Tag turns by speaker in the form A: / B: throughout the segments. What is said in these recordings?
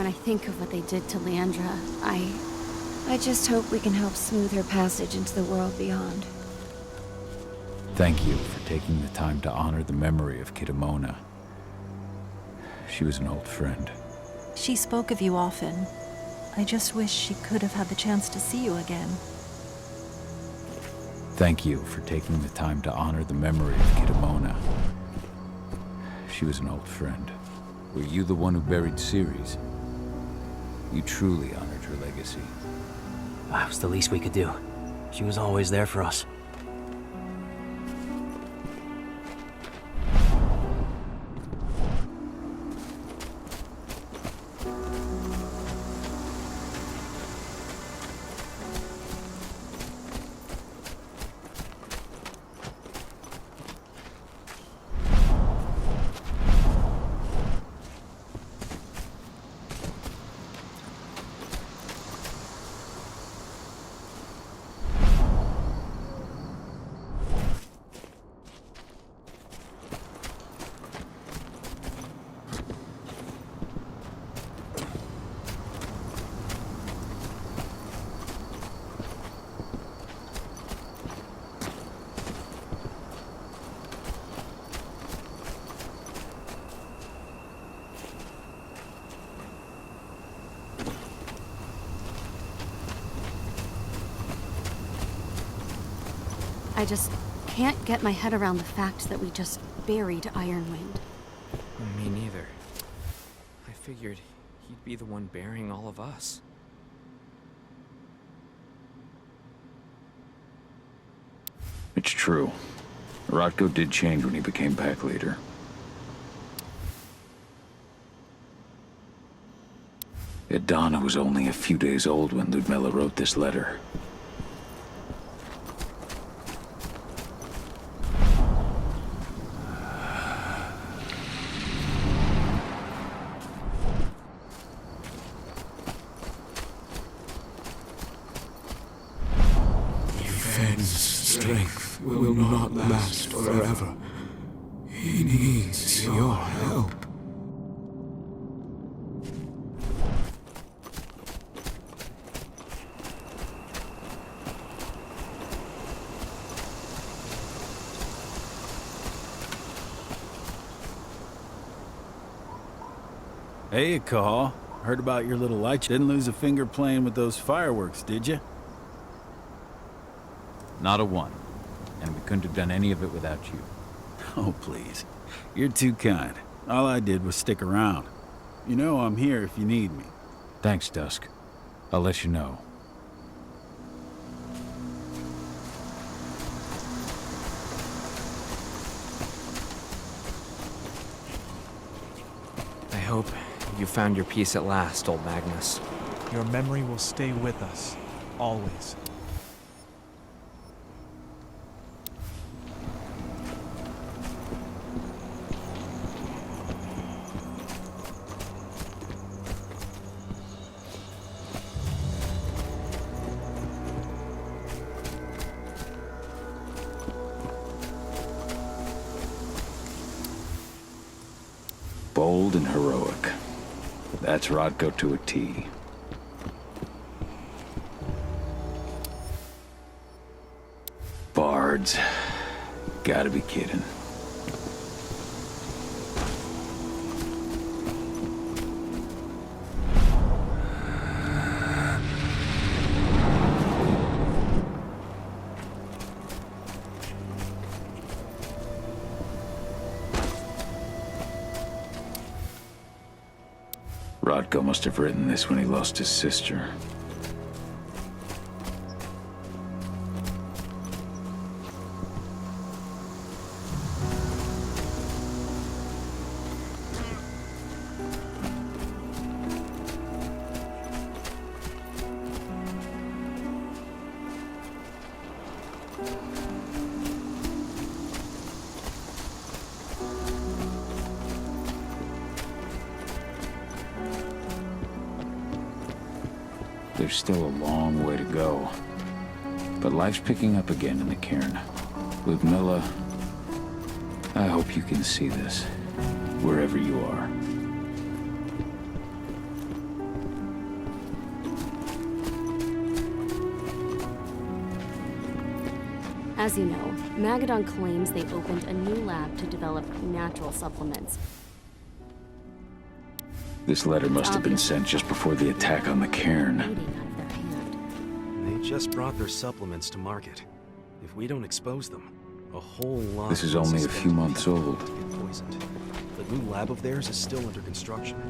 A: when I think of what they did to Leandra.
B: I just hope we can help smooth her passage into the world beyond.
C: Thank you for taking the time to honor the memory of Kitamona. She was an old friend.
D: She spoke of you often. I just wish she could have had the chance to see you again.
C: Thank you for taking the time to honor the memory of Kitamona. She was an old friend. Were you the one who buried Ceres? You truly honored her legacy.
E: That was the least we could do. She was always there for us.
A: I just can't get my head around the fact that we just buried Ironwind.
F: Me neither. I figured he'd be the one burying all of us.
C: It's true. Rotko did change when he became pack leader. Donna was only a few days old when Ludmilla wrote this letter.
G: Fenn's strength will not last forever. He needs your help.
H: Hey, Call. Heard about your little light. You didn't lose a finger playing with those fireworks, did you?
C: Not a one. And we couldn't have done any of it without you.
H: Oh, please. You're too kind. All I did was stick around. You know I'm here if you need me.
C: Thanks, Dusk. I'll let you know.
F: I hope you found your peace at last, old Magnus.
I: Your memory will stay with us, always.
C: Bold and heroic. That's Rodko to a T. Bards. Gotta be kidding. Rodko must have written this when he lost his sister. There's still a long way to go. But life's picking up again in the cairn. Ludmilla, I hope you can see this, wherever you are.
A: As you know, Magadon claims they opened a new lab to develop natural supplements.
C: This letter must have been sent just before the attack on the cairn.
A: Bleeding out of their hand.
J: They just brought their supplements to market. If we don't expose them, a whole lot.
C: This is only a few months old.
J: Get poisoned. The new lab of theirs is still under construction.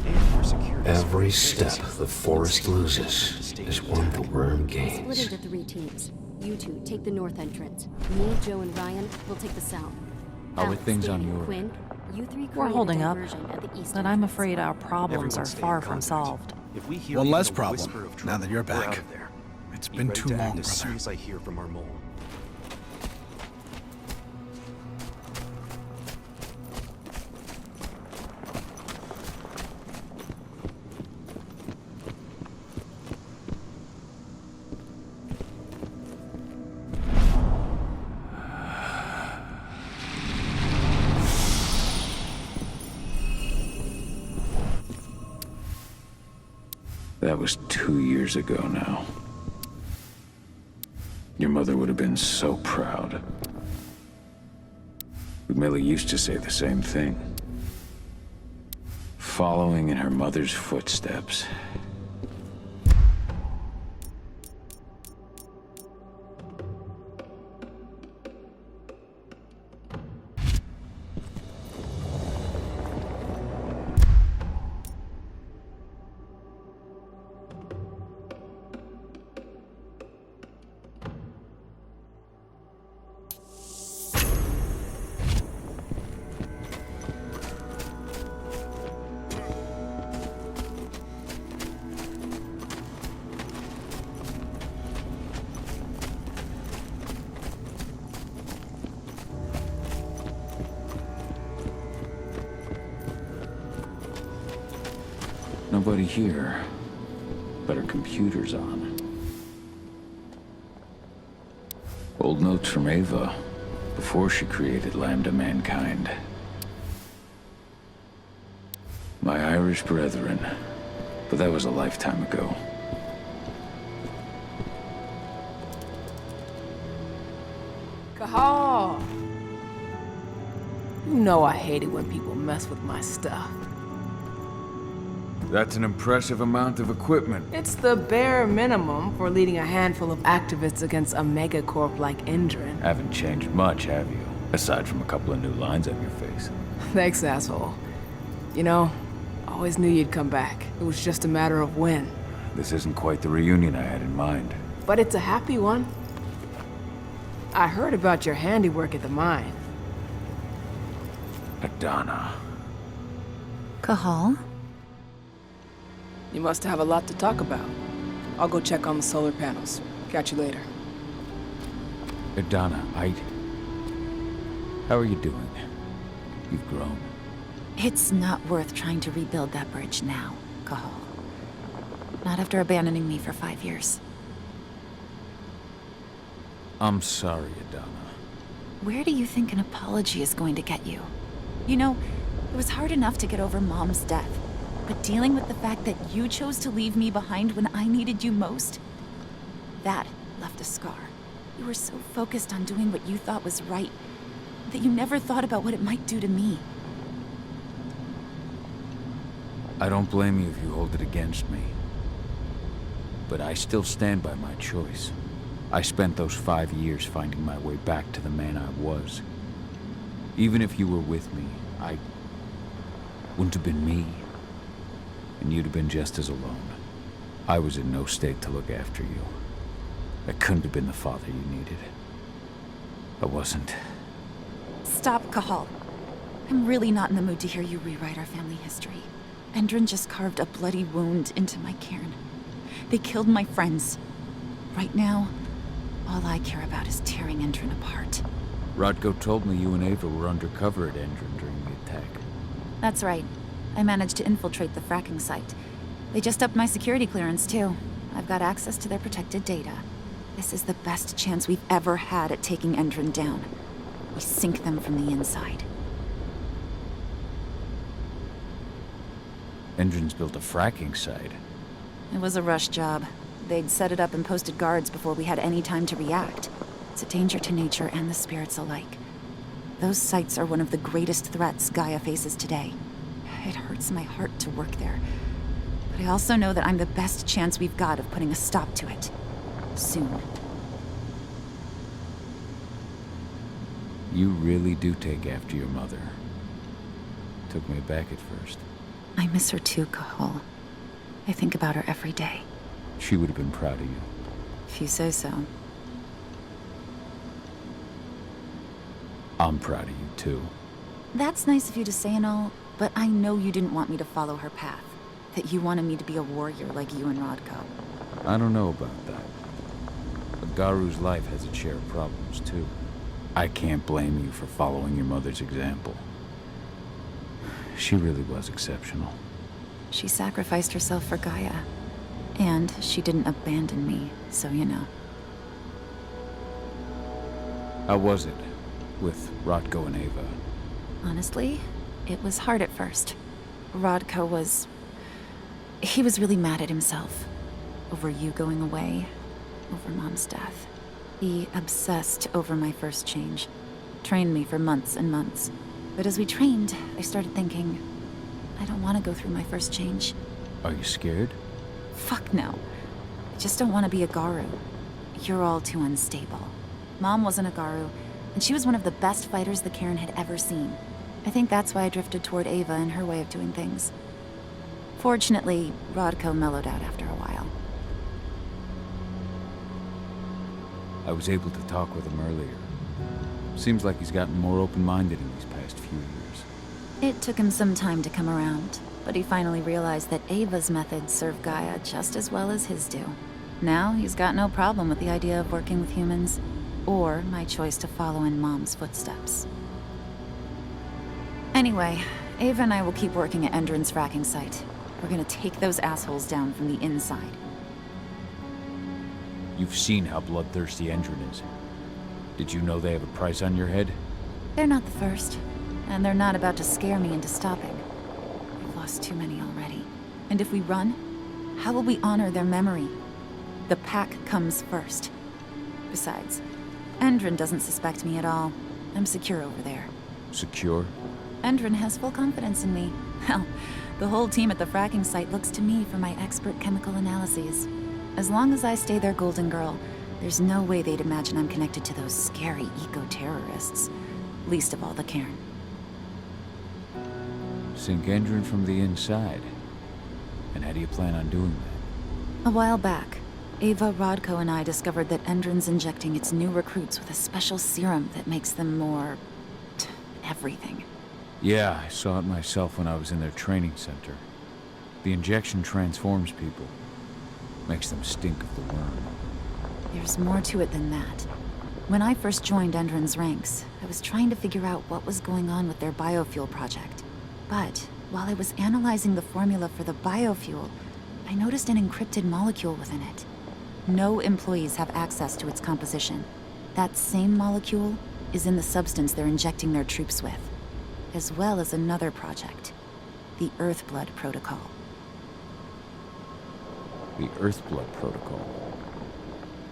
J: And we're secured.
K: Every step the forest loses is one the worm gains.
A: Split into 3 teams. You two take the north entrance. Me, Joe, and Ryan will take the south.
C: How are
A: Alex,
C: things on
A: Danny,
C: your
A: Quinn, you 3
D: We're
A: create a
D: holding up,
A: diversion at the east
D: but I'm
A: entrance.
D: afraid our problems
J: Everyone
D: are
J: stay
D: far
J: in
D: from
J: contact.
D: solved.
J: If we hear
G: One
J: even
G: less
J: a
G: problem,
J: whisper of
G: now
J: trouble,
G: that you're
J: we're
G: back.
J: out of there.
G: It's
J: Be
G: been
J: ready
G: too
J: to act
G: long,
J: as soon
G: brother.
J: as I hear from our mole.
C: That was 2 years ago now. Your mother would have been so proud. But Millie used to say the same thing. Following in her mother's footsteps. Nobody here, but her computer's on. Old notes from Ava, before she created Lambda Mankind. My Irish brethren, but that was a lifetime ago.
L: Cahal! You know I hate it when people mess with my stuff.
C: That's an impressive amount of equipment.
L: It's the bare minimum for leading a handful of activists against a megacorp like Endrin.
C: Haven't changed much, have you? Aside from a couple of new lines on your face.
L: Thanks, asshole. You know, I always knew you'd come back. It was just a matter of when.
C: This isn't quite the reunion I had in mind.
L: But it's a happy one. I heard about your handiwork at the mine.
C: Adana.
D: Cahal?
L: You must have a lot to talk about. I'll go check on the solar panels. Catch you later.
C: Adana, how are you doing? You've grown.
B: It's not worth trying to rebuild that bridge now, Cahal. Not after abandoning me for 5 years.
C: I'm sorry, Adana.
B: Where do you think an apology is going to get you? You know, it was hard enough to get over Mom's death, but dealing with the fact that you chose to leave me behind when I needed you most, that left a scar. You were so focused on doing what you thought was right, that you never thought about what it might do to me.
C: I don't blame you if you hold it against me. But I still stand by my choice. I spent those 5 years finding my way back to the man I was. Even if you were with me, I wouldn't have been me. And you'd have been just as alone. I was in no state to look after you. I couldn't have been the father you needed. I wasn't.
B: Stop, Cahal. I'm really not in the mood to hear you rewrite our family history. Endrin just carved a bloody wound into my cairn. They killed my friends. Right now, all I care about is tearing Endrin apart.
C: Rodko told me you and Ava were undercover at Endrin during the attack.
B: That's right. I managed to infiltrate the fracking site. They just upped my security clearance, too. I've got access to their protected data. This is the best chance we've ever had at taking Endrin down. We sink them from the inside.
C: Endrin's built a fracking site.
B: It was a rush job. They'd set it up and posted guards before we had any time to react. It's a danger to nature and the spirits alike. Those sites are one of the greatest threats Gaia faces today. It hurts my heart to work there. But I also know that I'm the best chance we've got of putting a stop to it. Soon.
C: You really do take after your mother. Took me aback at first.
B: I miss her too, Cahal. I think about her every day.
C: She would have been proud of you.
B: If you say so.
C: I'm proud of you, too.
B: That's nice of you to say and all, but I know you didn't want me to follow her path. That you wanted me to be a warrior like you and Rodko.
C: I don't know about that. But Garu's life has its share of problems, too. I can't blame you for following your mother's example. She really was exceptional.
B: She sacrificed herself for Gaia. And she didn't abandon me, so you know.
C: How was it with Rodko and Ava?
B: Honestly, it was hard at first. Rodko was... he was really mad at himself. Over you going away. Over Mom's death. He obsessed over my first change. Trained me for months and months. But as we trained, I started thinking, I don't want to go through my first change.
C: Are you scared?
B: Fuck no. I just don't want to be a Garu. You're all too unstable. Mom wasn't a Garu, and she was one of the best fighters the Cairn had ever seen. I think that's why I drifted toward Ava and her way of doing things. Fortunately, Rodko mellowed out after a while.
C: I was able to talk with him earlier. Seems like he's gotten more open-minded in these past few years.
B: It took him some time to come around, but he finally realized that Ava's methods serve Gaia just as well as his do. Now he's got no problem with the idea of working with humans, or my choice to follow in Mom's footsteps. Anyway, Ava and I will keep working at Endron's fracking site. We're gonna take those assholes down from the inside.
C: You've seen how bloodthirsty Endron is. Did you know they have a price on your head?
B: They're not the first, and they're not about to scare me into stopping. We've lost too many already. And if we run, how will we honor their memory? The pack comes first. Besides, Endron doesn't suspect me at all. I'm secure over there.
C: Secure?
B: Endron has full confidence in me. Hell, the whole team at the fracking site looks to me for my expert chemical analyses. As long as I stay their golden girl, there's no way they'd imagine I'm connected to those scary eco-terrorists. Least of all the Cairn.
C: Sink Endron from the inside. And how do you plan on doing that?
B: A while back, Ava, Rodko, and I discovered that Endron's injecting its new recruits with a special serum that makes them more... everything.
C: Yeah, I saw it myself when I was in their training center. The injection transforms people. Makes them stink of the worm.
B: There's more to it than that. When I first joined Endron's ranks, I was trying to figure out what was going on with their biofuel project. But while I was analyzing the formula for the biofuel, I noticed an encrypted molecule within it. No employees have access to its composition. That same molecule is in the substance they're injecting their troops with, as well as another project, the Earthblood Protocol.
C: The Earthblood Protocol.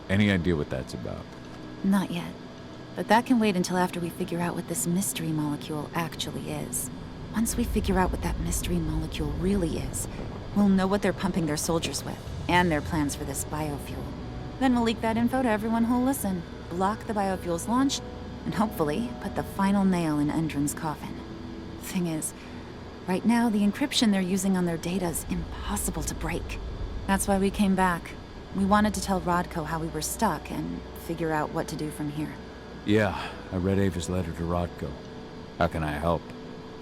C: Any idea what that's about?
B: Not yet. But that can wait until after we figure out what this mystery molecule actually is. Once we figure out what that mystery molecule really is, we'll know what they're pumping their soldiers with, and their plans for this biofuel. Then we'll leak that info to everyone who'll listen, block the biofuel's launch, and hopefully put the final nail in Endron's coffin. Thing is, right now the encryption they're using on their data is impossible to break. That's why we came back. We wanted to tell Rodko how we were stuck and figure out what to do from here.
C: Yeah, I read Ava's letter to Rodko. How can I help?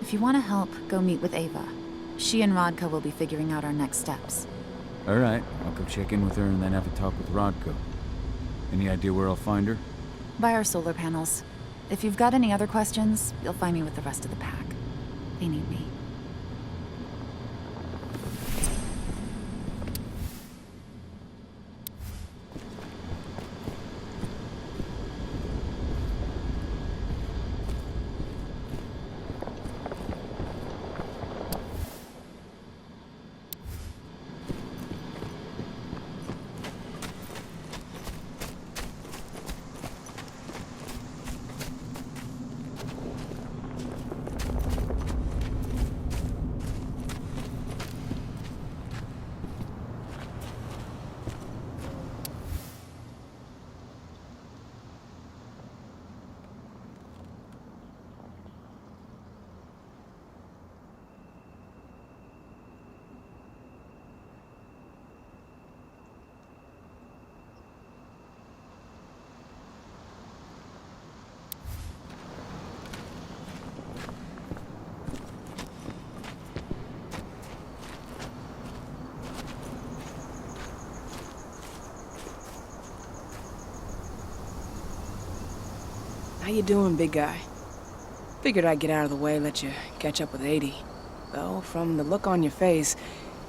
B: If you want to help, go meet with Ava. She and Rodko will be figuring out our next steps.
C: All right, I'll go check in with her and then have a talk with Rodko. Any idea where I'll find her?
B: By our solar panels. If you've got any other questions, you'll find me with the rest of the pack. They need me.
L: How you doing, big guy? Figured I'd get out of the way, let you catch up with 80. Though, from the look on your face,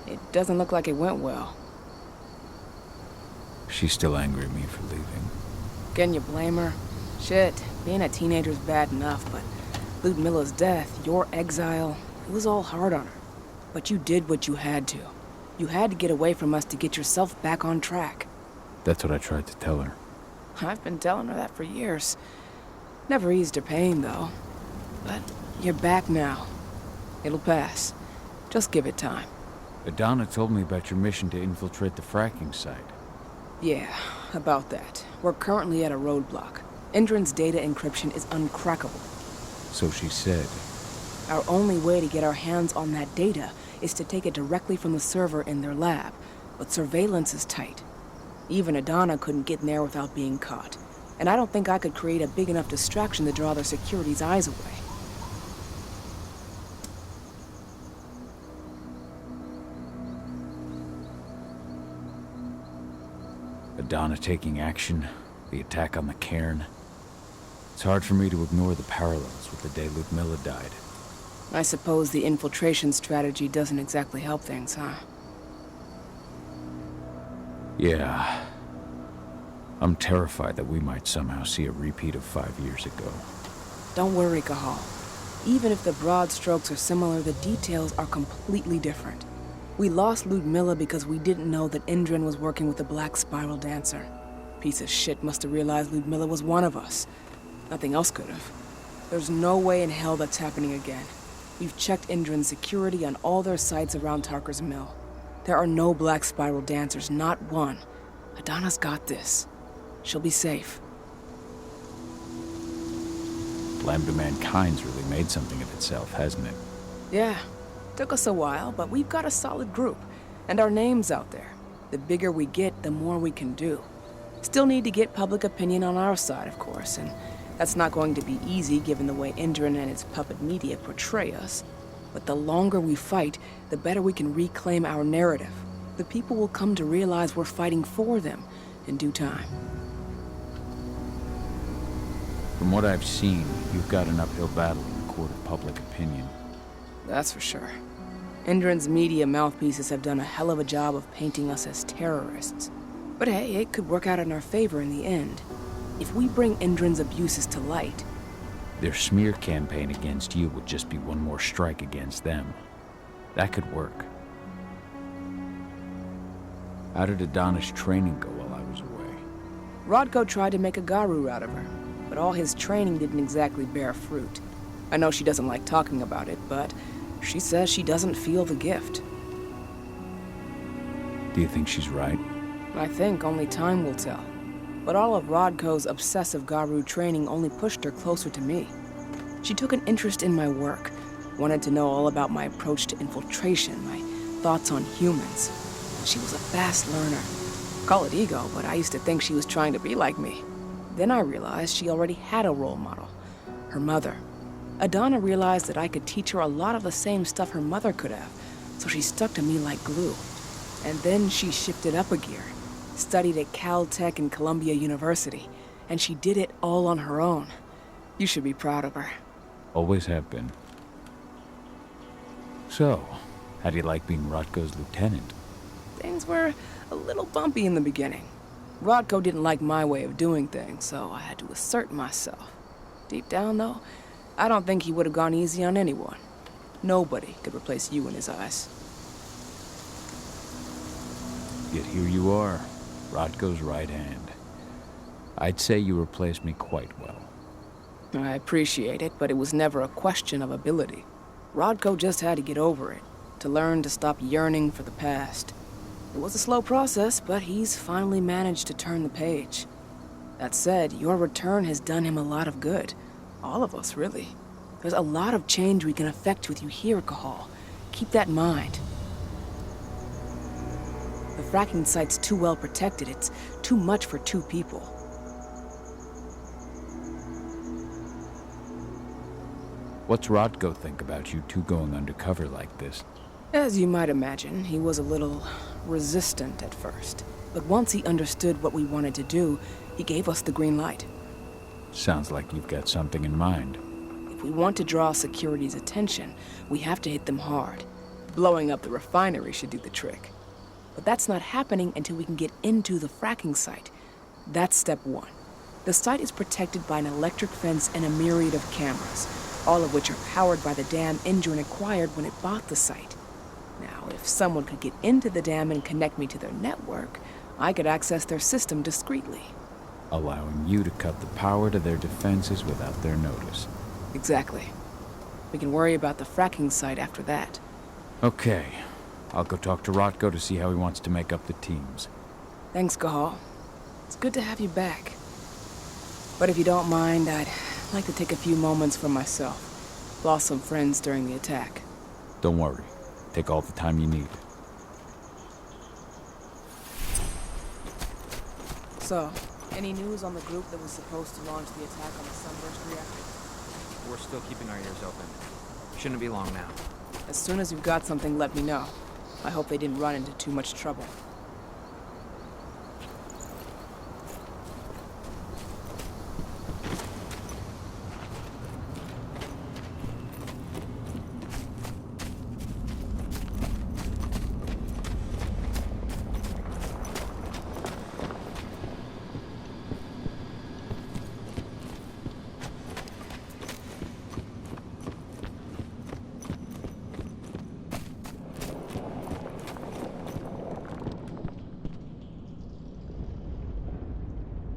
L: it doesn't look like it went well.
C: She's still angry at me for leaving.
L: Can you blame her? Shit, being a teenager's bad enough, but Ludmilla's death, your exile, it was all hard on her. But you did what you had to. You had to get away from us to get yourself back on track.
C: That's what I tried to tell her.
L: I've been telling her that for years. Never eased her pain, though. But you're back now. It'll pass. Just give it time.
C: Adana told me about your mission to infiltrate the fracking site.
L: Yeah, about that. We're currently at a roadblock. Endron's data encryption is uncrackable.
C: So she said.
L: Our only way to get our hands on that data is to take it directly from the server in their lab. But surveillance is tight. Even Adana couldn't get in there without being caught. And I don't think I could create a big enough distraction to draw their security's eyes away.
C: Adana taking action, the attack on the cairn. It's hard for me to ignore the parallels with the day Ludmilla died.
L: I suppose the infiltration strategy doesn't exactly help things, huh?
C: Yeah. I'm terrified that we might somehow see a repeat of 5 years ago.
L: Don't worry, Cahal. Even if the broad strokes are similar, the details are completely different. We lost Ludmilla because we didn't know that Endron was working with the Black Spiral Dancer. Piece of shit must have realized Ludmilla was one of us. Nothing else could have. There's no way in hell that's happening again. We've checked Endron's security on all their sites around Tarker's Mill. There are no Black Spiral Dancers, not one. Adana's got this. She'll be safe.
C: Lambda Mankind's really made something of itself, hasn't it?
L: Yeah. Took us a while, but we've got a solid group. And our name's out there. The bigger we get, the more we can do. Still need to get public opinion on our side, of course, and that's not going to be easy given the way Endron and its puppet media portray us. But the longer we fight, the better we can reclaim our narrative. The people will come to realize we're fighting for them in due time.
C: From what I've seen, you've got an uphill battle in the court of public opinion.
L: That's for sure. Endron's media mouthpieces have done a hell of a job of painting us as terrorists. But hey, it could work out in our favor in the end. If we bring Endron's abuses to light...
C: Their smear campaign against you would just be one more strike against them. That could work. How did Adana's training go while I was away?
L: Rodko tried to make a Garu out of her, but all his training didn't exactly bear fruit. I know she doesn't like talking about it, but she says she doesn't feel the gift.
C: Do you think she's right?
L: I think only time will tell. But all of Rodko's obsessive Garu training only pushed her closer to me. She took an interest in my work, wanted to know all about my approach to infiltration, my thoughts on humans. She was a fast learner. Call it ego, but I used to think she was trying to be like me. Then I realized she already had a role model, her mother. Adana realized that I could teach her a lot of the same stuff her mother could have, so she stuck to me like glue. And then she shifted up a gear, studied at Caltech and Columbia University, and she did it all on her own. You should be proud of her.
C: Always have been. So, how do you like being Rodko's lieutenant?
L: Things were a little bumpy in the beginning. Rodko didn't like my way of doing things, so I had to assert myself. Deep down, though, I don't think he would have gone easy on anyone. Nobody could replace you in his eyes.
C: Yet here you are, Rodko's right hand. I'd say you replaced me quite well.
L: I appreciate it, but it was never a question of ability. Rodko just had to get over it, to learn to stop yearning for the past. It was a slow process, but he's finally managed to turn the page. That said, your return has done him a lot of good. All of us, really. There's a lot of change we can effect with you here, Cahal. Keep that in mind. The fracking site's too well protected. It's too much for 2 people.
C: What's Rodko think about you two going undercover like this?
L: As you might imagine, he was a little resistant at first. But once he understood what we wanted to do, he gave us the green light.
C: Sounds like you've got something in mind.
L: If we want to draw security's attention, we have to hit them hard. Blowing up the refinery should do the trick. But that's not happening until we can get into the fracking site. That's step one. The site is protected by an electric fence and a myriad of cameras, all of which are powered by the dam Endrin acquired when it bought the site. Now, if someone could get into the dam and connect me to their network, I could access their system discreetly.
C: Allowing you to cut the power to their defenses without their notice.
L: Exactly. We can worry about the fracking site after that.
C: Okay. I'll go talk to Rotko to see how he wants to make up the teams.
L: Thanks, Cahal. It's good to have you back. But if you don't mind, I'd like to take a few moments for myself. Lost some friends during the attack.
C: Don't worry. Take all the time you need.
L: So, any news on the group that was supposed to launch the attack on the Sunburst reactor?
F: We're still keeping our ears open. Shouldn't be long now.
L: As soon as you've got something, let me know. I hope they didn't run into too much trouble.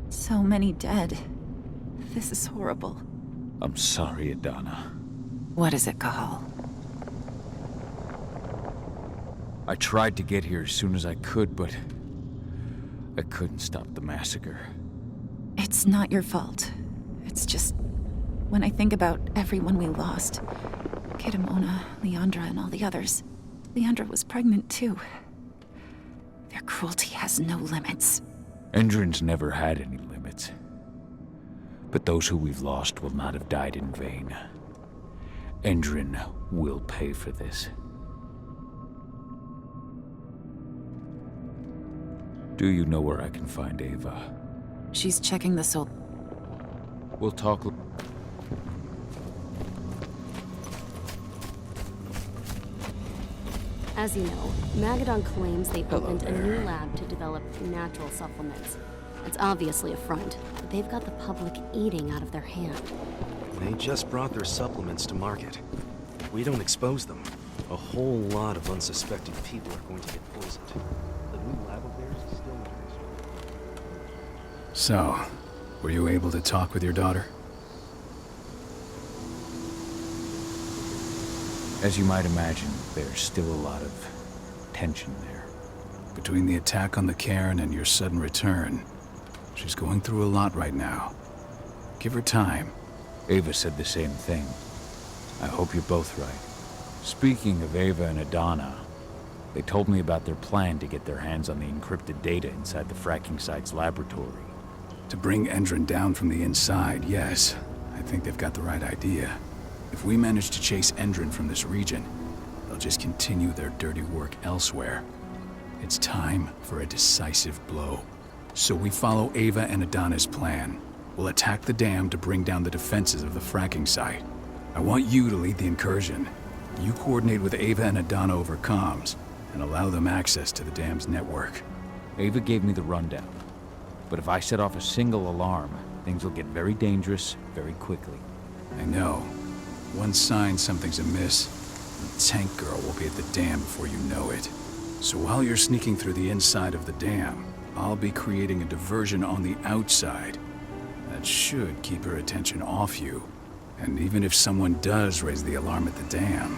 B: So many dead. This is horrible.
C: I'm sorry, Adana.
B: What is it, Cahal?
C: I tried to get here as soon as I could, but I couldn't stop the massacre.
B: It's not your fault. It's just... when I think about everyone we lost, Kitamona, Leandra, and all the others, Leandra was pregnant too. Their cruelty has no limits.
C: Endrin's never had any limits. But those who we've lost will not have died in vain. Endrin will pay for this. Do you know where I can find Ava?
B: She's checking the soul.
C: We'll talk.
A: As you know, Magadon claims they opened a new lab to develop natural supplements. It's obviously a front, but they've got the public eating out of their hand.
J: They just brought their supplements to market. If we don't expose them, a whole lot of unsuspecting people are going to get poisoned. The new lab of theirs is still under construction.
M: So, were you able to talk with your daughter?
C: As you might imagine, there's still a lot of tension there.
M: Between the attack on the cairn and your sudden return, she's going through a lot right now. Give her time.
C: Ava said the same thing. I hope you're both right. Speaking of Ava and Adana, they told me about their plan to get their hands on the encrypted data inside the fracking site's laboratory.
M: To bring Endrin down from the inside, yes. I think they've got the right idea. If we manage to chase Endrin from this region, they'll just continue their dirty work elsewhere. It's time for a decisive blow. So we follow Ava and Adana's plan. We'll attack the dam to bring down the defenses of the fracking site. I want you to lead the incursion. You coordinate with Ava and Adana over comms, and allow them access to the dam's network.
C: Ava gave me the rundown. But if I set off a single alarm, things will get very dangerous very quickly.
M: I know. One sign something's amiss, the tank girl will be at the dam before you know it. So while you're sneaking through the inside of the dam, I'll be creating a diversion on the outside. That should keep her attention off you. And even if someone does raise the alarm at the dam,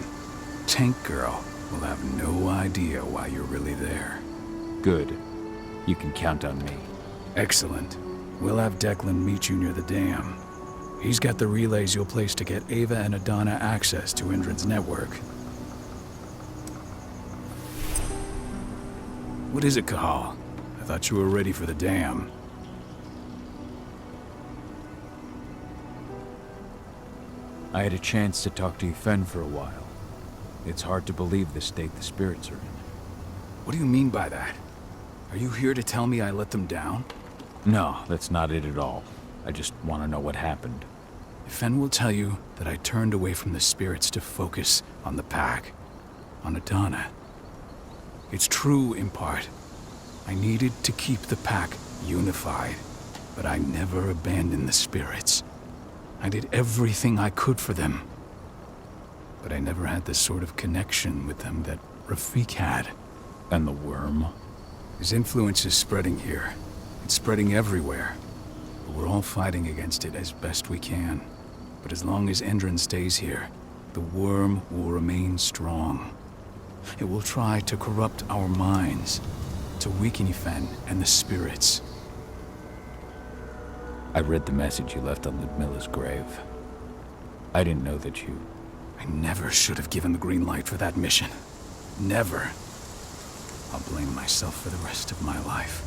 M: Tank Girl will have no idea why you're really there.
C: Good. You can count on me.
M: Excellent. We'll have Declan meet you near the dam. He's got the relays you'll place to get Ava and Adana access to Endrin's network. What is it, Cahal? I thought you were ready for the dam.
C: I had a chance to talk to Yfen for a while. It's hard to believe the state the spirits are in.
M: What do you mean by that? Are you here to tell me I let them down?
C: No, that's not it at all. I just want to know what happened.
M: Fen will tell you that I turned away from the spirits to focus on the pack, on Adana. It's true in part. I needed to keep the pack unified, but I never abandoned the spirits. I did everything I could for them. But I never had the sort of connection with them that Rafik had.
C: And the worm?
M: His influence is spreading here. It's spreading everywhere. But we're all fighting against it as best we can. But as long as Endron stays here, the worm will remain strong. It will try to corrupt our minds, to weaken Fen and the spirits.
C: I read the message you left on Ludmilla's grave. I didn't know that you...
M: I never should have given the green light for that mission. Never. I'll blame myself for the rest of my life.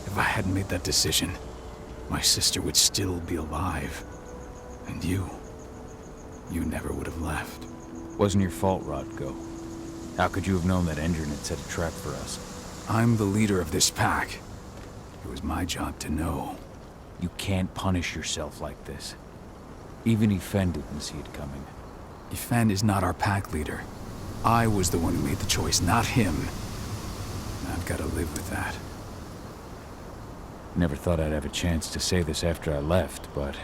M: If I hadn't made that decision, my sister would still be alive. And you never would have left.
C: Wasn't your fault, Rodko. How could you have known that Endron had set a trap for us?
M: I'm the leader of this pack. It was my job to know.
C: You can't punish yourself like this. Even Fen didn't see it coming.
M: Fen is not our pack leader. I was the one who made the choice, not him. And I've got to live with that.
C: Never thought I'd have a chance to say this after I left, but...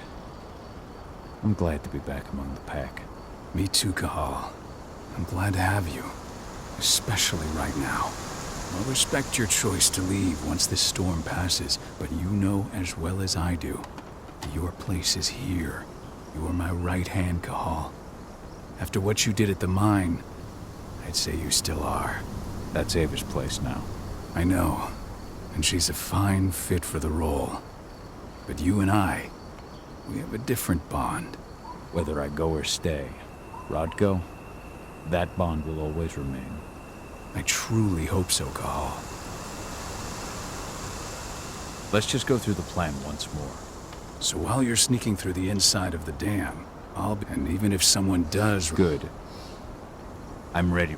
C: I'm glad to be back among the pack.
M: Me too, Cahal. I'm glad to have you. Especially right now. I'll respect your choice to leave once this storm passes, but you know as well as I do, your place is here. You are my right hand, Cahal. After what you did at the mine, I'd say you still are.
C: That's Ava's place now.
M: I know, and she's a fine fit for the role. But you and I, we have a different bond.
C: Whether I go or stay, Rodko, that bond will always remain.
M: I truly hope so, Cahal.
C: Let's just go through the plan once more.
M: So while you're sneaking through the inside of the dam, I'll be... And even if someone does...
C: Good. I'm ready.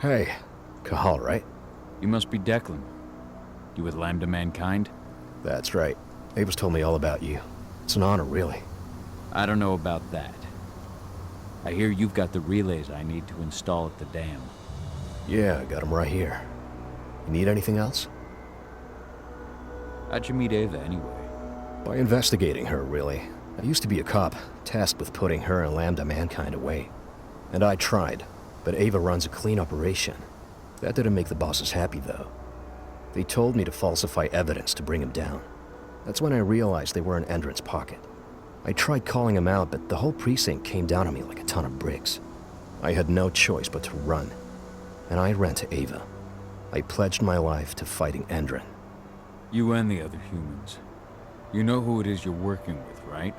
N: Hey, Cahal, right?
C: You must be Declan. You with Lambda Mankind?
N: That's right. Ava's told me all about you. It's an honor, really.
C: I don't know about that. I hear you've got the relays I need to install at the dam.
N: Yeah, I got them right here. You need anything else?
C: How'd you meet Ava, anyway?
N: By investigating her, really. I used to be a cop, tasked with putting her and Lambda Mankind away. And I tried, but Ava runs a clean operation. That didn't make the bosses happy, though. They told me to falsify evidence to bring him down. That's when I realized they were in Endron's pocket. I tried calling him out, but the whole precinct came down on me like a ton of bricks. I had no choice but to run. And I ran to Ava. I pledged my life to fighting Endron.
C: You and the other humans. You know who it is you're working with, right?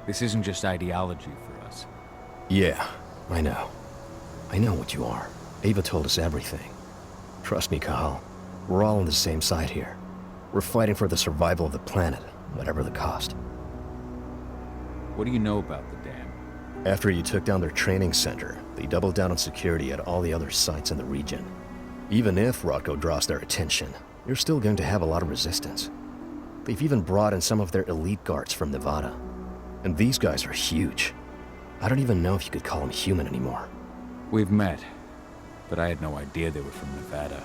C: This isn't just ideology for us.
N: Yeah, I know. I know what you are. Ava told us everything. Trust me, Cahal. We're all on the same side here. We're fighting for the survival of the planet, whatever the cost.
C: What do you know about the dam?
N: After you took down their training center, they doubled down on security at all the other sites in the region. Even if Rodko draws their attention, you're still going to have a lot of resistance. They've even brought in some of their elite guards from Nevada. And these guys are huge. I don't even know if you could call them human anymore.
C: We've met, but I had no idea they were from Nevada.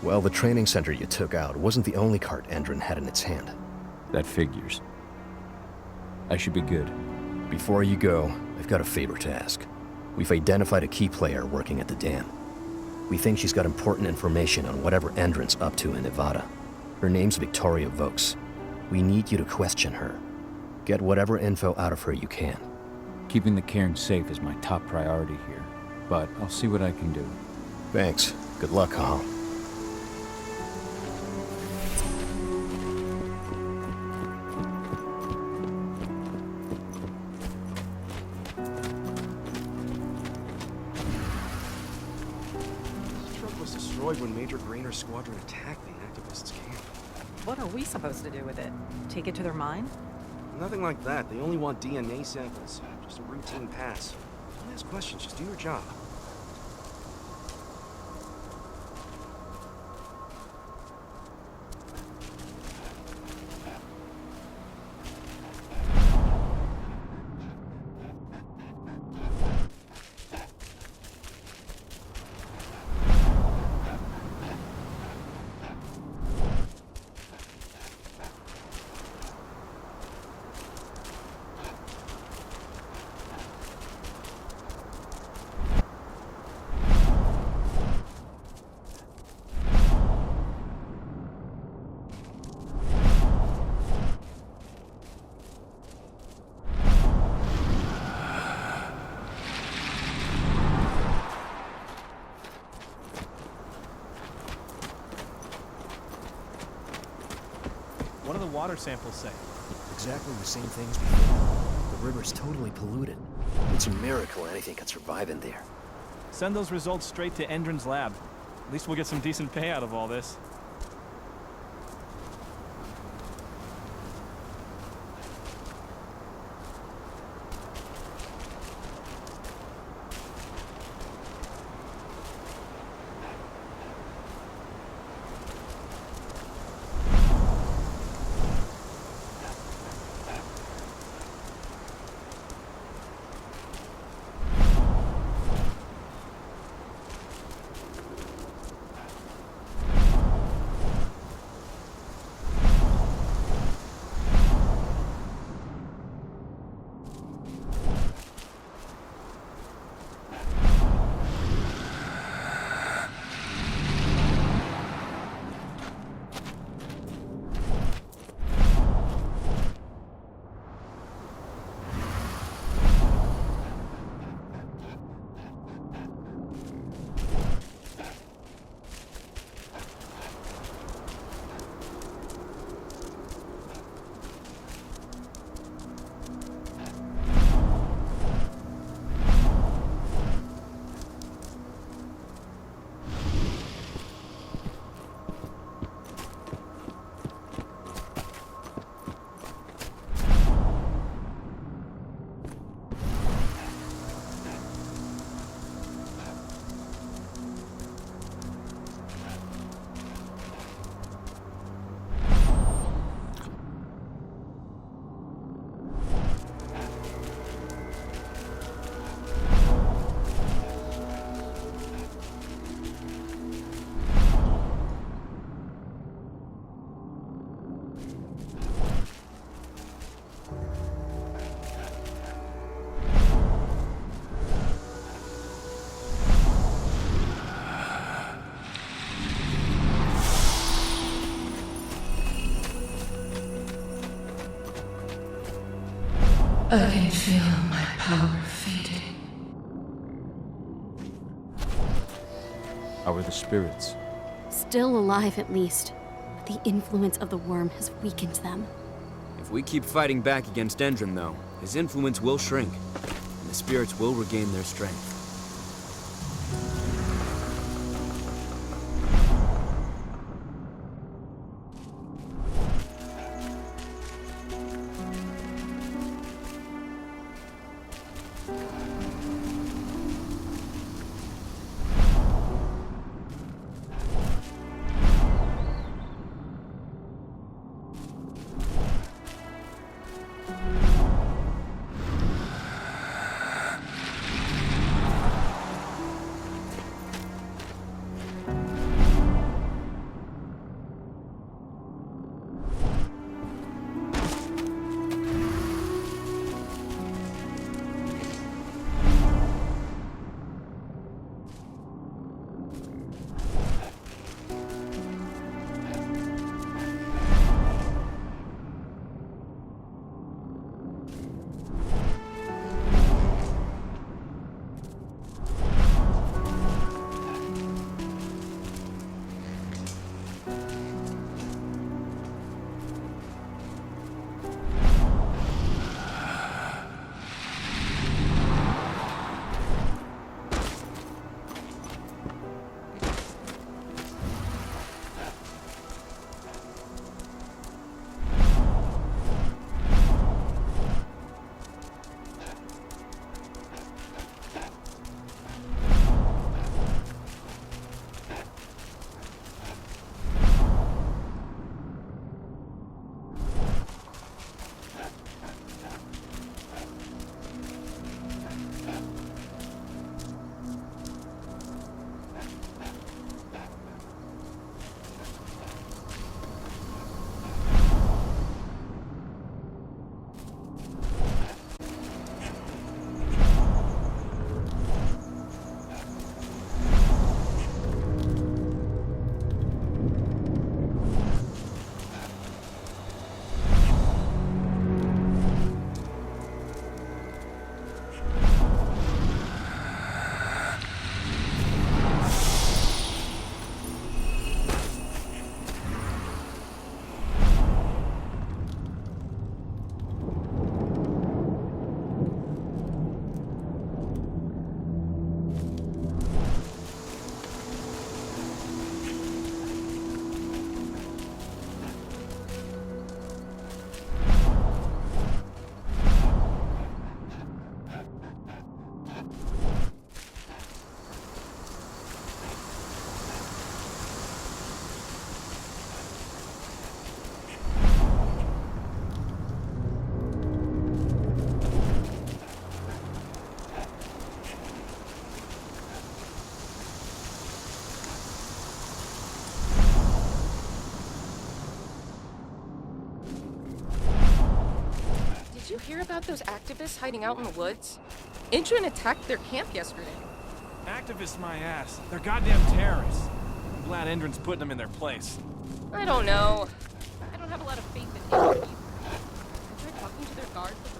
N: Well, the training center you took out wasn't the only cart Endron had in its hand.
C: That figures. I should be good.
N: Before you go, I've got a favor to ask. We've identified a key player working at the dam. We think she's got important information on whatever Endron's up to in Nevada. Her name's Victoria Vokes. We need you to question her. Get whatever info out of her you can.
C: Keeping the cairn safe is my top priority here, but I'll see what I can do.
N: Thanks. Good luck, Cahal.
J: When Major Grainer's squadron attacked the activists' camp.
O: What are we supposed to do with it? Take it to their mine?
J: Nothing like that. They only want DNA samples. Just a routine pass. Don't ask questions, just do your job.
I: What do the water samples say?
N: Exactly the same things before. The river's totally polluted. It's a miracle anything can survive in there.
I: Send those results straight to Endron's lab. At least we'll get some decent pay out of all this.
P: I can feel my power fading.
F: How are the spirits?
A: Still alive, at least. But the influence of the worm has weakened them.
F: If we keep fighting back against Endrin, though, his influence will shrink, and the spirits will regain their strength.
Q: Did you hear about those activists hiding out in the woods? Endrin attacked their camp yesterday.
I: Activists my ass. They're goddamn terrorists. I'm glad Endrin's putting them in their place.
Q: I don't know. I don't have a lot of faith in Endrin either. I tried talking to their guards